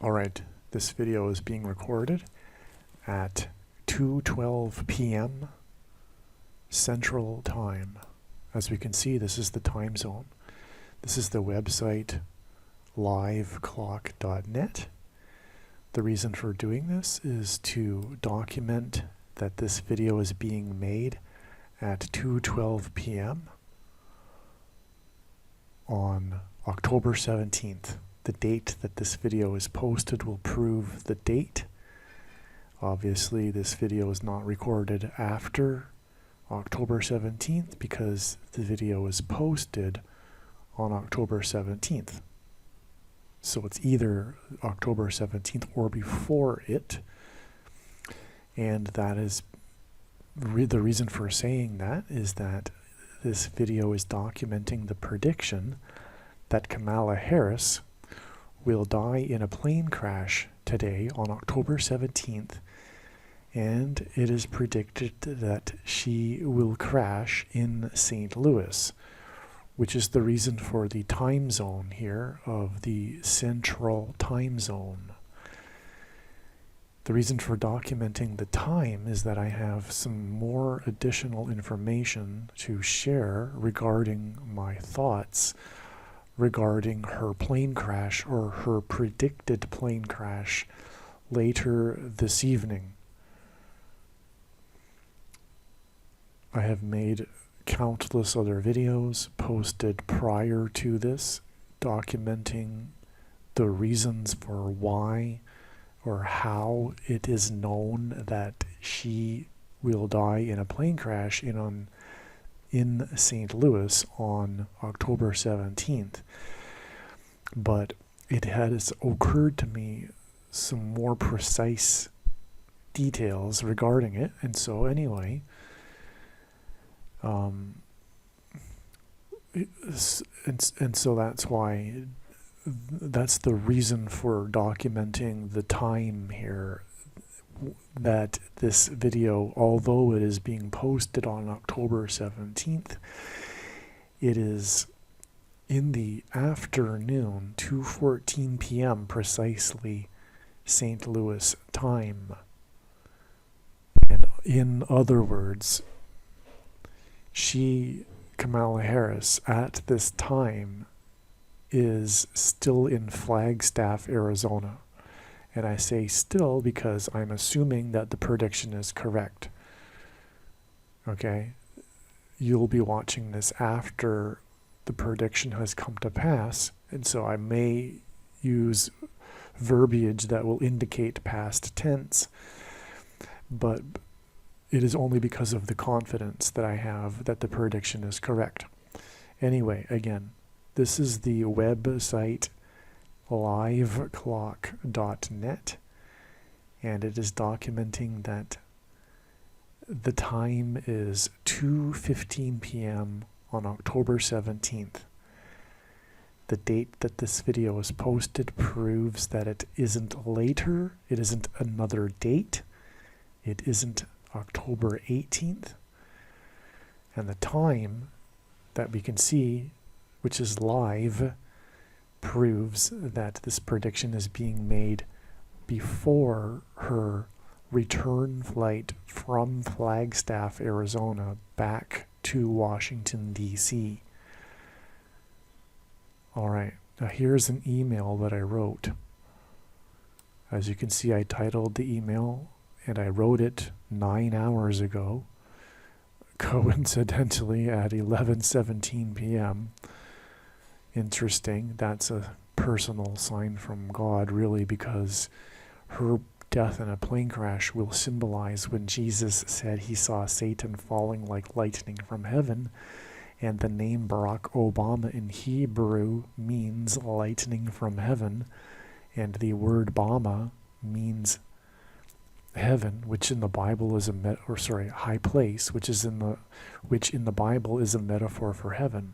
Alright, this video is being recorded at 2:12 p.m. Central Time. As we can see, this is the time zone. This is the website liveclock.net. The reason for doing this is to document that this video is being made at 2:12 p.m. on October 17th. The date that this video is posted will prove the date. Obviously, this video is not recorded after October 17th because the video is posted on October 17th. So it's either October 17th or before it. And that is the reason for saying that is that this video is documenting the prediction that Kamala Harris will die in a plane crash today on October 17th, and it is predicted that she will crash in St. Louis, which is the reason for the time zone here of the Central Time Zone. The reason for documenting the time is that I have some more additional information to share regarding my thoughts regarding her plane crash or her predicted plane crash later this evening. I have made countless other videos posted prior to this documenting the reasons for why or how it is known that she will die in a plane crash in St. Louis on October 17th. But it has occurred to me some more precise details regarding it, and so anyway, and so that's the reason for documenting the time here, that this video, although it is being posted on October 17th, it is in the afternoon, 2:14 p.m. precisely St. Louis time. And in other words, Kamala Harris, at this time is still in Flagstaff, Arizona. And I say still because I'm assuming that the prediction is correct. Okay? You'll be watching this after the prediction has come to pass, and so I may use verbiage that will indicate past tense, but it is only because of the confidence that I have that the prediction is correct. Anyway, again, this is the website liveclock.net, and it is documenting that the time is 2:15 p.m. on October 17th. The date that this video is posted proves that it isn't later, it isn't another date, it isn't October 18th, and the time that we can see, which is live, proves that this prediction is being made before her return flight from Flagstaff, Arizona, back to Washington, D.C. Alright, now here's an email that I wrote. As you can see, I titled the email, and I wrote it 9 hours ago, coincidentally at 11:17 p.m. Interesting. That's a personal sign from God, really, because her death in a plane crash will symbolize when Jesus said he saw Satan falling like lightning from heaven, and the name Barack Obama in Hebrew means lightning from heaven, and the word Bama means heaven, which in the Bible is high place, which in the Bible is a metaphor for heaven.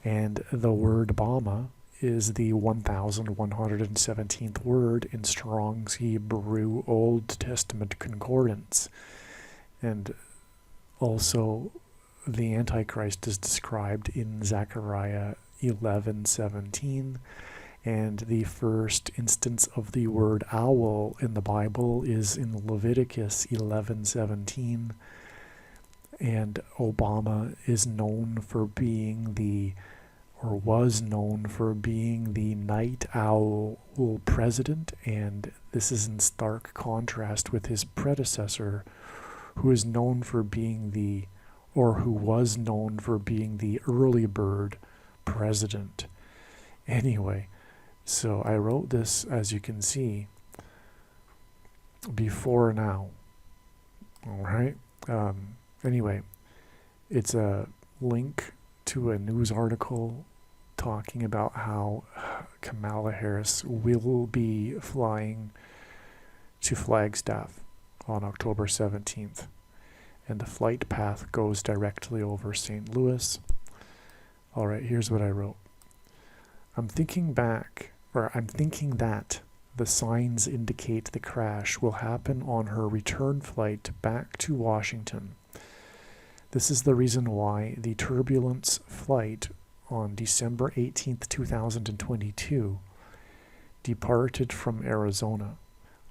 And the word Bama is the 1117th word in Strong's Hebrew Old Testament Concordance. And also the Antichrist is described in Zechariah 11:17 And the first instance of the word owl in the Bible is in Leviticus 11:17. And Obama is known for being was known for being the night owl president, and this is in stark contrast with his predecessor, who was known for being the early bird president. Anyway, so I wrote this, as you can see, before now. All right. Anyway, it's a link to a news article talking about how Kamala Harris will be flying to Flagstaff on October 17th. And the flight path goes directly over St. Louis. All right, here's what I wrote. I'm thinking that the signs indicate the crash will happen on her return flight back to Washington. This is the reason why the turbulence flight on December 18th, 2022 departed from Arizona.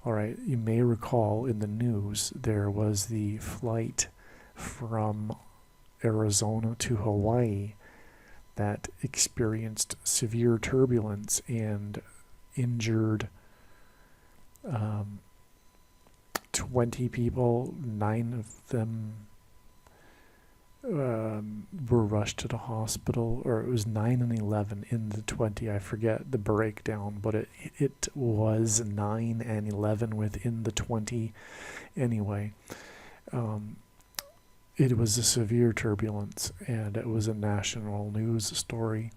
All right, you may recall in the news there was the flight from Arizona to Hawaii that experienced severe turbulence and injured 20 people. 9 of them were rushed to the hospital, or it was 9 and 11 in the 20. I forget the breakdown, but it was 9 and 11 within the 20. Anyway, it was a severe turbulence, and it was a national news story.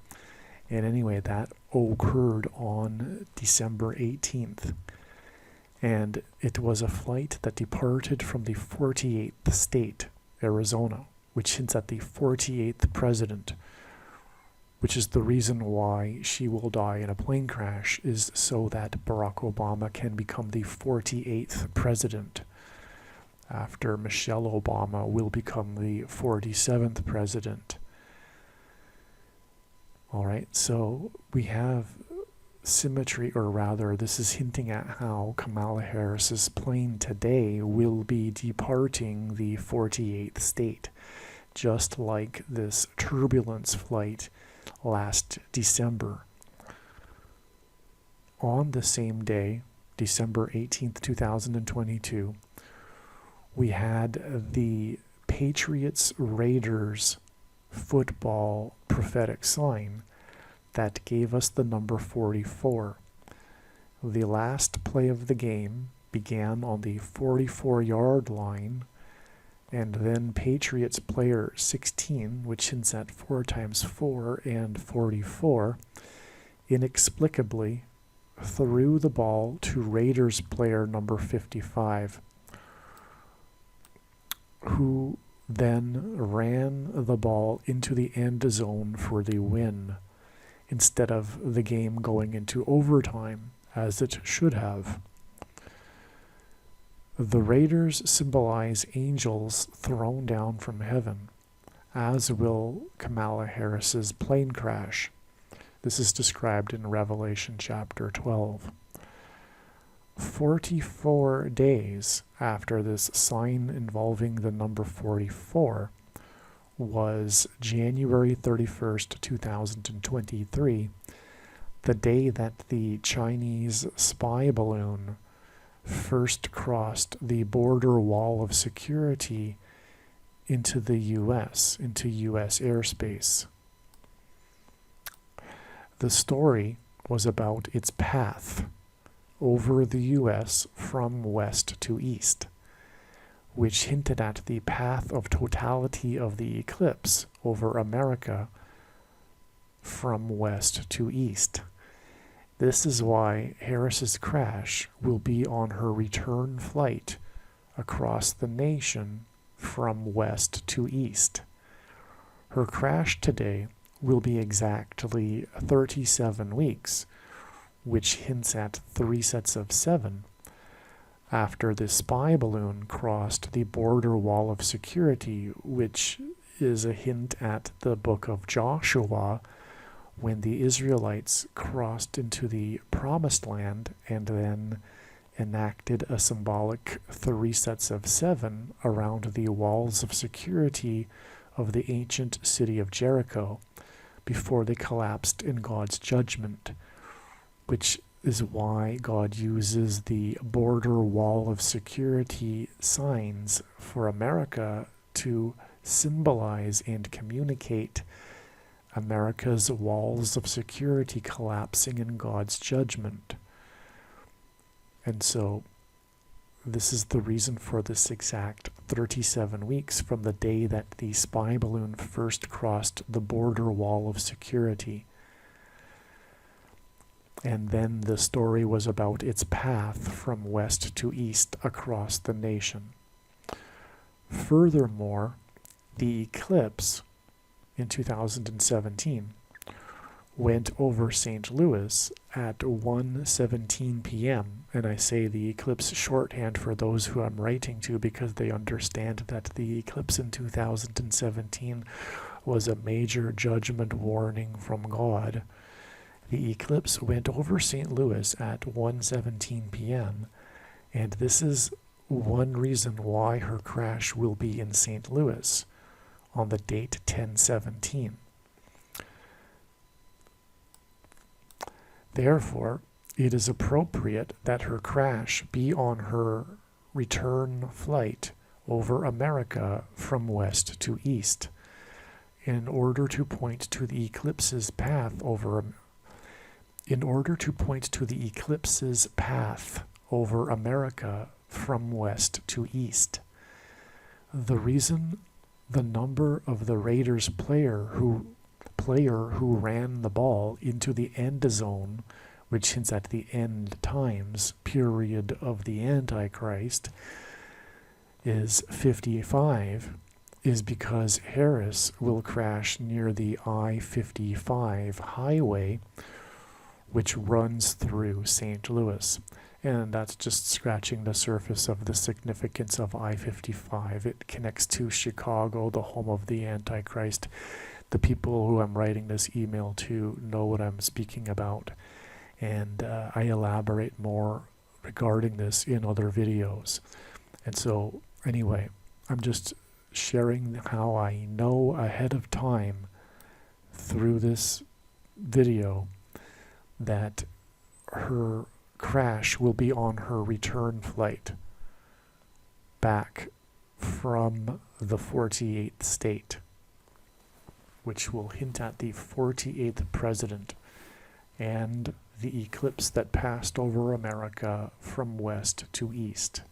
And anyway, that occurred on December 18th. And it was a flight that departed from the 48th state, Arizona, which hints at the 48th president, which is the reason why she will die in a plane crash, is so that Barack Obama can become the 48th president, after Michelle Obama will become the 47th president. All right, so we have symmetry, or rather, this is hinting at how Kamala Harris's plane today will be departing the 48th state, just like this turbulence flight last December. On the same day, December 18th, 2022, we had the Patriots-Raiders football prophetic sign that gave us the number 44. The last play of the game began on the 44-yard line, and then Patriots player 16, which hints at 4 times 4 and 44, inexplicably threw the ball to Raiders player number 55, who then ran the ball into the end zone for the win, instead of the game going into overtime, as it should have. The Raiders symbolize angels thrown down from heaven, as will Kamala Harris's plane crash. This is described in Revelation chapter 12. 44 days after this sign involving the number 44 was January 31st, 2023, the day that the Chinese spy balloon first crossed the border wall of security into the U.S., into U.S. airspace. The story was about its path over the U.S. from west to east, which hinted at the path of totality of the eclipse over America from west to east. This is why Harris's crash will be on her return flight across the nation from west to east. Her crash today will be exactly 37 weeks, which hints at 3 sets of 7, after the spy balloon crossed the border wall of security, which is a hint at the book of Joshua, when the Israelites crossed into the Promised Land and then enacted a symbolic 3 sets of 7 around the walls of security of the ancient city of Jericho before they collapsed in God's judgment, which is why God uses the border wall of security signs for America to symbolize and communicate America's walls of security collapsing in God's judgment. And so this is the reason for this exact 37 weeks from the day that the spy balloon first crossed the border wall of security. And then the story was about its path from west to east across the nation. Furthermore, the eclipse in 2017 went over St. Louis at 1:17 p.m. And I say the eclipse shorthand for those who I'm writing to because they understand that the eclipse in 2017 was a major judgment warning from God. The eclipse went over St. Louis at 1:17 p.m. and this is one reason why her crash will be in St. Louis on the date 10/17. Therefore, it is appropriate that her crash be on her return flight over America from west to east in order to point to the eclipse's path over America from west to east. The reason the number of the Raiders player who ran the ball into the end zone, which hints at the end times period of the Antichrist, is 55, is because Harris will crash near the I-55 highway, which runs through St. Louis. And that's just scratching the surface of the significance of I-55. It connects to Chicago, the home of the Antichrist. The people who I'm writing this email to know what I'm speaking about. And I elaborate more regarding this in other videos. And so, anyway, I'm just sharing how I know ahead of time through this video that her crash will be on her return flight back from the 48th state, which will hint at the 48th president and the eclipse that passed over America from west to east.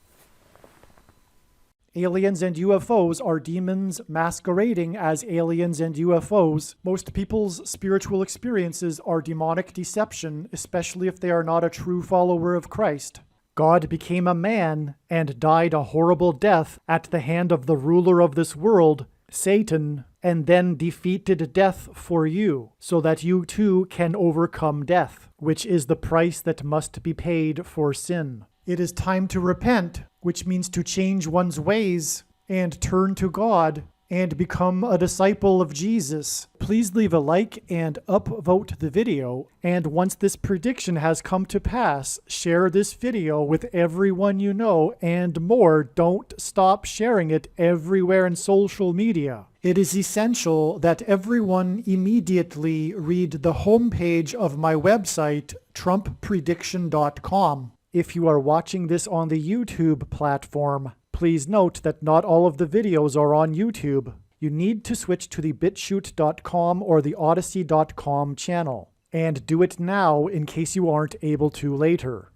Aliens and UFOs are demons masquerading as aliens and UFOs. Most people's spiritual experiences are demonic deception, especially if they are not a true follower of Christ. God became a man and died a horrible death at the hand of the ruler of this world, Satan, and then defeated death for you, so that you too can overcome death, which is the price that must be paid for sin. It is time to repent, which means to change one's ways and turn to God and become a disciple of Jesus. Please leave a like and upvote the video. And once this prediction has come to pass, share this video with everyone you know, and more. Don't stop sharing it everywhere in social media. It is essential that everyone immediately read the homepage of my website, TrumpPrediction.com. If you are watching this on the YouTube platform, please note that not all of the videos are on YouTube. You need to switch to the BitChute.com or the Odyssey.com channel. And do it now in case you aren't able to later.